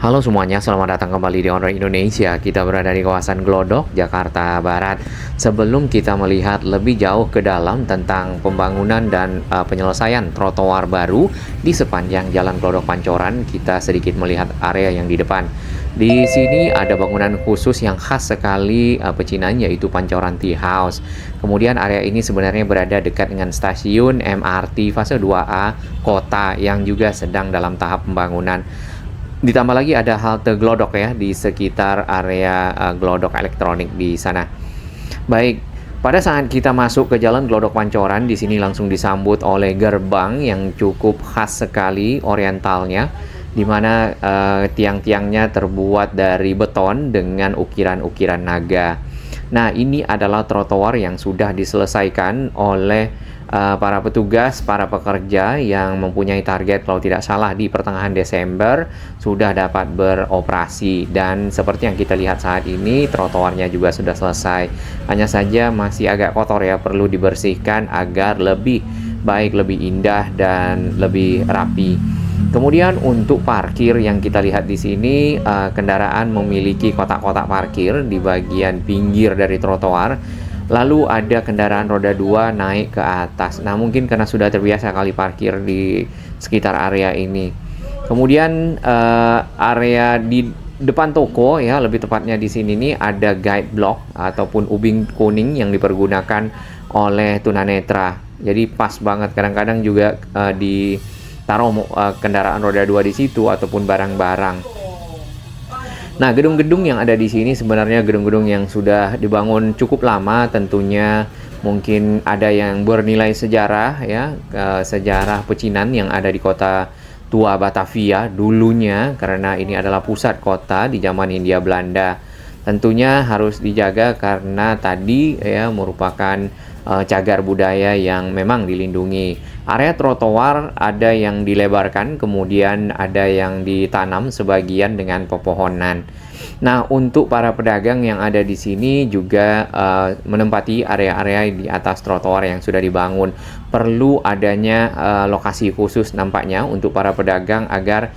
Halo semuanya, selamat datang kembali di Honor Indonesia. Kita berada di kawasan Glodok, Jakarta Barat. Sebelum kita melihat lebih jauh ke dalam tentang pembangunan dan penyelesaian trotoar baru di sepanjang Jalan Glodok Pancoran, kita sedikit melihat area yang di depan. Di sini ada bangunan khusus yang khas sekali pecinan, yaitu Pancoran Tea House. Kemudian area ini sebenarnya berada dekat dengan stasiun MRT fase 2A kota yang juga sedang dalam tahap pembangunan. Ditambah lagi ada halte Glodok ya di sekitar area Glodok Elektronik di sana. Baik, pada saat kita masuk ke Jalan Glodok Pancoran, di sini langsung disambut oleh gerbang yang cukup khas sekali orientalnya, di mana tiang-tiangnya terbuat dari beton dengan ukiran-ukiran naga. Nah, ini adalah trotoar yang sudah diselesaikan oleh para petugas, para pekerja yang mempunyai target kalau tidak salah di pertengahan Desember sudah dapat beroperasi, dan seperti yang kita lihat saat ini trotoarnya juga sudah selesai. Hanya saja masih agak kotor ya, perlu dibersihkan agar lebih baik, lebih indah dan lebih rapi. Kemudian untuk parkir yang kita lihat di sini, kendaraan memiliki kotak-kotak parkir di bagian pinggir dari trotoar. Lalu ada kendaraan roda 2 naik ke atas. Nah, mungkin karena sudah terbiasa kali parkir di sekitar area ini. Kemudian area di depan toko ya, lebih tepatnya di sini nih ada guide block ataupun ubin kuning yang dipergunakan oleh tunanetra. Jadi pas banget, kadang-kadang juga ditaruh kendaraan roda 2 di situ ataupun barang-barang. Nah, gedung-gedung yang ada di sini sebenarnya gedung-gedung yang sudah dibangun cukup lama tentunya. Mungkin ada yang bernilai sejarah ya, sejarah pecinan yang ada di kota tua Batavia dulunya, karena ini adalah pusat kota di zaman Hindia Belanda. Tentunya harus dijaga karena tadi ya merupakan cagar budaya yang memang dilindungi. Area trotoar ada yang dilebarkan, kemudian ada yang ditanam sebagian dengan pepohonan. Nah, untuk para pedagang yang ada di sini juga menempati area-area di atas trotoar yang sudah dibangun. Perlu adanya lokasi khusus nampaknya untuk para pedagang agar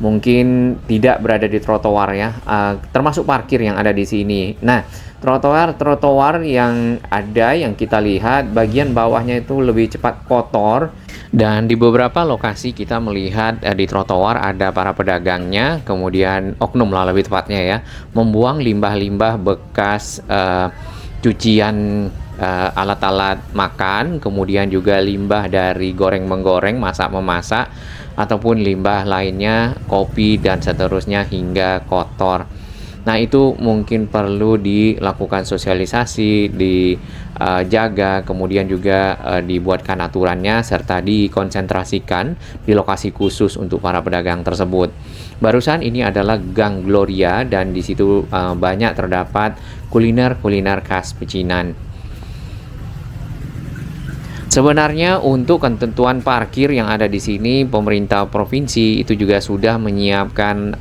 mungkin tidak berada di trotoar ya, termasuk parkir yang ada di sini. Nah, trotoar yang ada yang kita lihat bagian bawahnya itu lebih cepat kotor, dan di beberapa lokasi kita melihat di trotoar ada para pedagangnya, kemudian oknum lah lebih tepatnya ya, membuang limbah-limbah bekas cucian alat-alat makan, kemudian juga limbah dari goreng-menggoreng, masak-memasak, ataupun limbah lainnya, kopi dan seterusnya hingga kotor. Nah, itu mungkin perlu dilakukan sosialisasi, dijaga, kemudian juga dibuatkan aturannya serta dikonsentrasikan di lokasi khusus untuk para pedagang tersebut. Barusan ini adalah Gang Gloria dan di situ banyak terdapat kuliner-kuliner khas pecinan. Sebenarnya untuk ketentuan parkir yang ada di sini, pemerintah provinsi itu juga sudah menyiapkan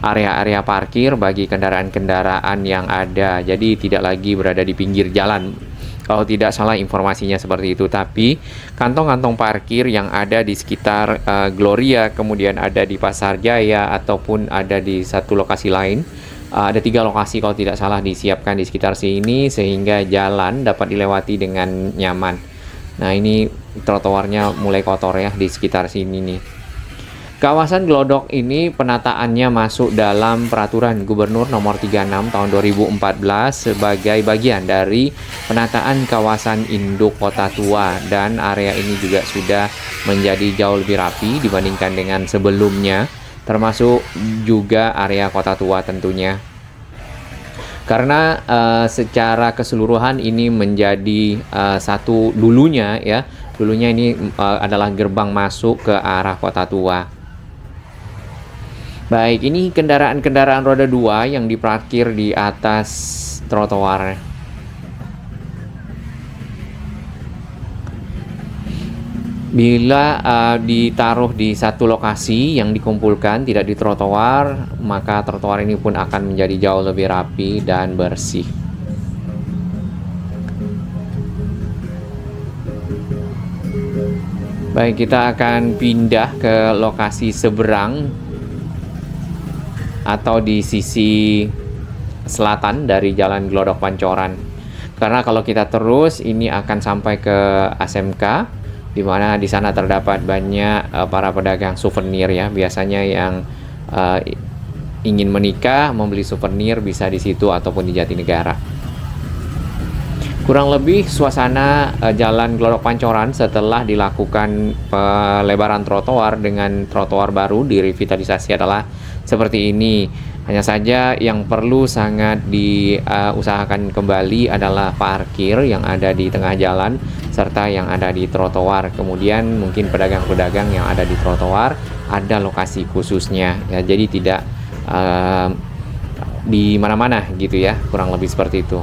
area-area parkir bagi kendaraan-kendaraan yang ada. Jadi tidak lagi berada di pinggir jalan. Kalau tidak salah informasinya seperti itu. Tapi kantong-kantong parkir yang ada di sekitar Gloria, kemudian ada di Pasar Jaya ataupun ada di satu lokasi lain. Ada 3 lokasi kalau tidak salah disiapkan di sekitar sini sehingga jalan dapat dilewati dengan nyaman. Nah, ini trotoarnya mulai kotor ya di sekitar sini nih. Kawasan Glodok ini penataannya masuk dalam Peraturan Gubernur Nomor 36 Tahun 2014 sebagai bagian dari penataan kawasan induk Kota Tua, dan area ini juga sudah menjadi jauh lebih rapi dibandingkan dengan sebelumnya, termasuk juga area Kota Tua tentunya. Karena secara keseluruhan ini menjadi satu dulunya ini adalah gerbang masuk ke arah Kota Tua. Baik, ini kendaraan-kendaraan roda 2 yang diparkir di atas trotoar. Bila ditaruh di satu lokasi yang dikumpulkan, tidak di trotoar, maka trotoar ini pun akan menjadi jauh lebih rapi dan bersih. Baik, kita akan pindah ke lokasi seberang atau di sisi selatan dari Jalan Glodok Pancoran. Karena kalau kita terus ini akan sampai ke ASMK, di mana di sana terdapat banyak para pedagang souvenir ya. Biasanya yang ingin menikah membeli souvenir bisa di situ ataupun di Jatinegara. Kurang lebih suasana Jalan Glodok Pancoran setelah dilakukan pelebaran trotoar dengan trotoar baru direvitalisasi adalah seperti ini. Hanya saja yang perlu sangat diusahakan kembali adalah parkir yang ada di tengah jalan serta yang ada di trotoar. Kemudian mungkin pedagang-pedagang yang ada di trotoar ada lokasi khususnya ya, jadi tidak di mana-mana gitu ya, kurang lebih seperti itu.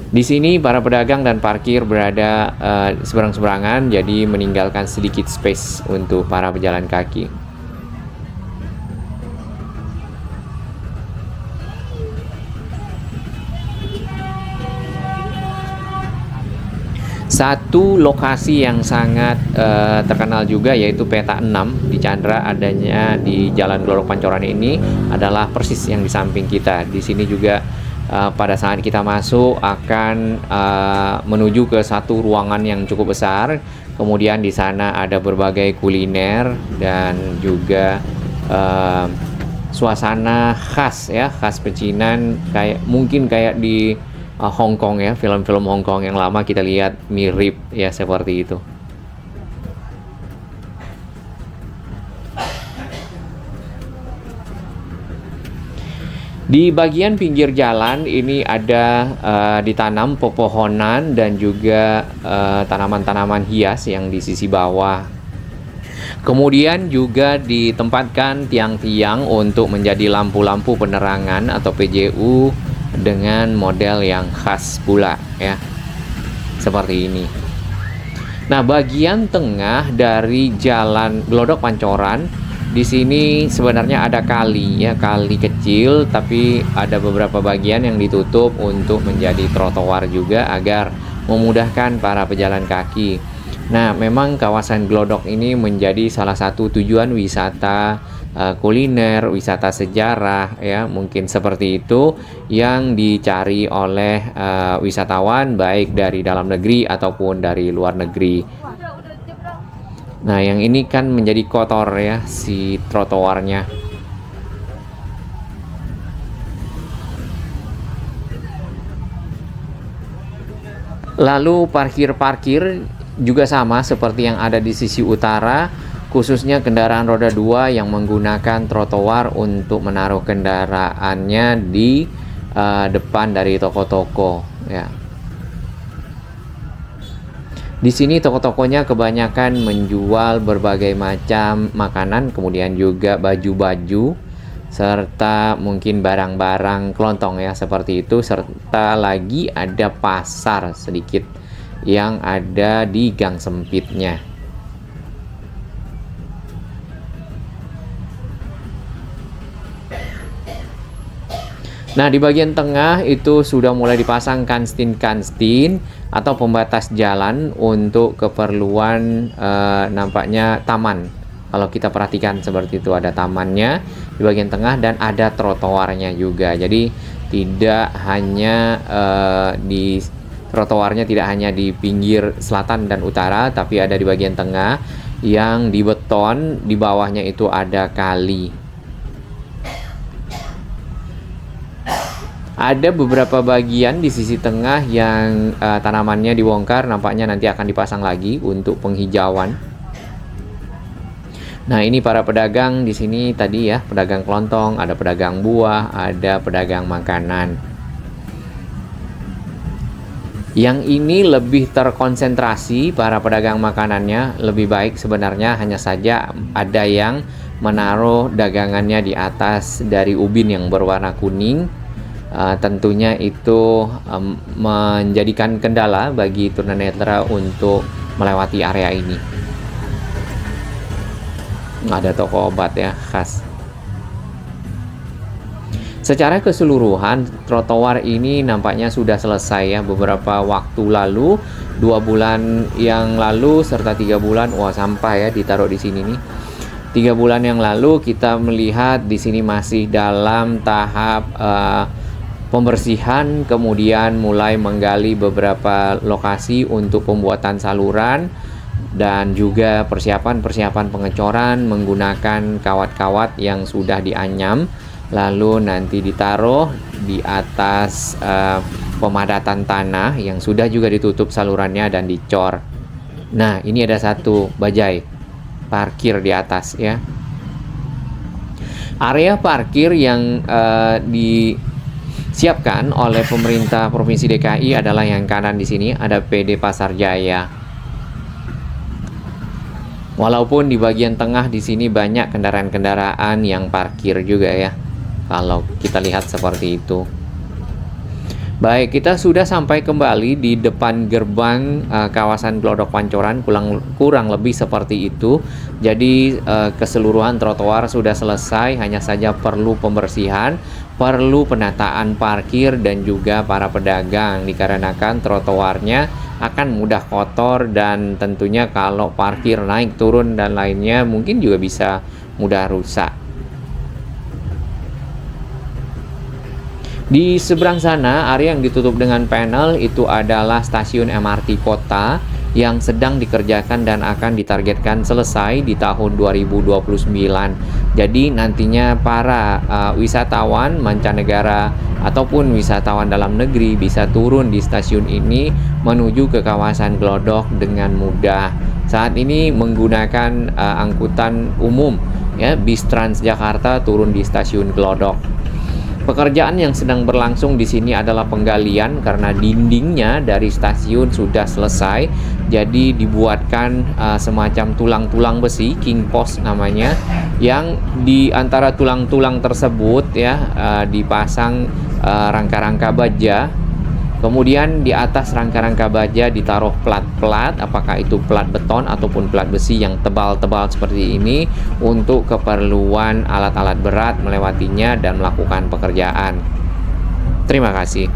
Di sini para pedagang dan parkir berada seberang-seberangan, jadi meninggalkan sedikit space untuk para pejalan kaki. Satu lokasi yang sangat terkenal juga yaitu peta 6 di Chandra adanya di Jalan Glodok Pancoran ini adalah persis yang di samping kita. Di sini juga pada saat kita masuk akan menuju ke satu ruangan yang cukup besar. Kemudian di sana ada berbagai kuliner dan juga suasana khas ya, khas pecinan mungkin kayak di Hong Kong ya, film-film Hong Kong yang lama kita lihat mirip ya seperti itu. Di bagian pinggir jalan ini ada ditanam pepohonan dan juga tanaman-tanaman hias yang di sisi bawah. Kemudian juga ditempatkan tiang-tiang untuk menjadi lampu-lampu penerangan atau PJU dengan model yang khas pula ya. Seperti ini. Nah, bagian tengah dari Jalan Glodok Pancoran di sini sebenarnya ada kali ya, kali kecil, tapi ada beberapa bagian yang ditutup untuk menjadi trotoar juga agar memudahkan para pejalan kaki. Nah, memang kawasan Glodok ini menjadi salah satu tujuan wisata kuliner, wisata sejarah ya, mungkin seperti itu yang dicari oleh wisatawan baik dari dalam negeri ataupun dari luar negeri. Nah, yang ini kan menjadi kotor ya si trotoarnya. Lalu parkir-parkir juga sama seperti yang ada di sisi utara, khususnya kendaraan roda 2 yang menggunakan trotoar untuk menaruh kendaraannya di depan dari toko-toko ya. Di sini toko-tokonya kebanyakan menjual berbagai macam makanan, kemudian juga baju-baju, serta mungkin barang-barang kelontong ya seperti itu, serta lagi ada pasar sedikit yang ada di gang sempitnya. Nah, di bagian tengah itu sudah mulai dipasang kanstin-kanstin atau pembatas jalan untuk keperluan nampaknya taman. Kalau kita perhatikan seperti itu, ada tamannya di bagian tengah dan ada trotoarnya juga. Jadi tidak hanya di trotoarnya tidak hanya di pinggir selatan dan utara, tapi ada di bagian tengah yang dibeton, di bawahnya itu ada kali. Ada beberapa bagian di sisi tengah yang tanamannya dibongkar, nampaknya nanti akan dipasang lagi untuk penghijauan. Nah, ini para pedagang di sini tadi ya, pedagang kelontong, ada pedagang buah, ada pedagang makanan. Yang ini lebih terkonsentrasi para pedagang makanannya, lebih baik sebenarnya, hanya saja ada yang menaruh dagangannya di atas dari ubin yang berwarna kuning. Tentunya itu menjadikan kendala bagi tunanetra untuk melewati area ini. Ada toko obat ya khas. Secara keseluruhan trotoar ini nampaknya sudah selesai ya beberapa waktu lalu, 2 bulan yang lalu serta 3 bulan, wah sampah ya ditaruh di sini nih. 3 bulan yang lalu kita melihat di sini masih dalam tahap pembersihan, kemudian mulai menggali beberapa lokasi untuk pembuatan saluran dan juga persiapan pengecoran menggunakan kawat-kawat yang sudah dianyam, lalu nanti ditaruh di atas pemadatan tanah yang sudah juga ditutup salurannya dan dicor. Nah, ini ada satu bajai parkir di atas ya. Area parkir yang disiapkan oleh pemerintah Provinsi DKI adalah yang kanan di sini ada PD Pasar Jaya. Walaupun di bagian tengah di sini banyak kendaraan-kendaraan yang parkir juga ya. Kalau kita lihat seperti itu. Baik, kita sudah sampai kembali di depan gerbang kawasan Glodok Pancoran, kurang lebih seperti itu. Jadi keseluruhan trotoar sudah selesai, hanya saja perlu pembersihan, perlu penataan parkir dan juga para pedagang dikarenakan trotoarnya akan mudah kotor dan tentunya kalau parkir naik turun dan lainnya mungkin juga bisa mudah rusak. Di seberang sana, area yang ditutup dengan panel itu adalah stasiun MRT kota yang sedang dikerjakan dan akan ditargetkan selesai di tahun 2029. Jadi nantinya para wisatawan mancanegara ataupun wisatawan dalam negeri bisa turun di stasiun ini menuju ke kawasan Glodok dengan mudah. Saat ini menggunakan angkutan umum ya, bis Transjakarta turun di stasiun Glodok. Pekerjaan yang sedang berlangsung di sini adalah penggalian karena dindingnya dari stasiun sudah selesai. Jadi dibuatkan semacam tulang-tulang besi, king post namanya, yang di antara tulang-tulang tersebut ya dipasang rangka-rangka baja. Kemudian di atas rangka-rangka baja ditaruh plat-plat, apakah itu plat beton ataupun plat besi yang tebal-tebal seperti ini untuk keperluan alat-alat berat melewatinya dan melakukan pekerjaan. Terima kasih.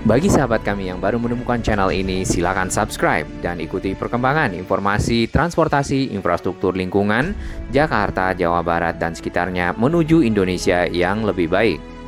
Bagi sahabat kami yang baru menemukan channel ini, silakan subscribe dan ikuti perkembangan informasi transportasi infrastruktur lingkungan Jakarta, Jawa Barat, dan sekitarnya menuju Indonesia yang lebih baik.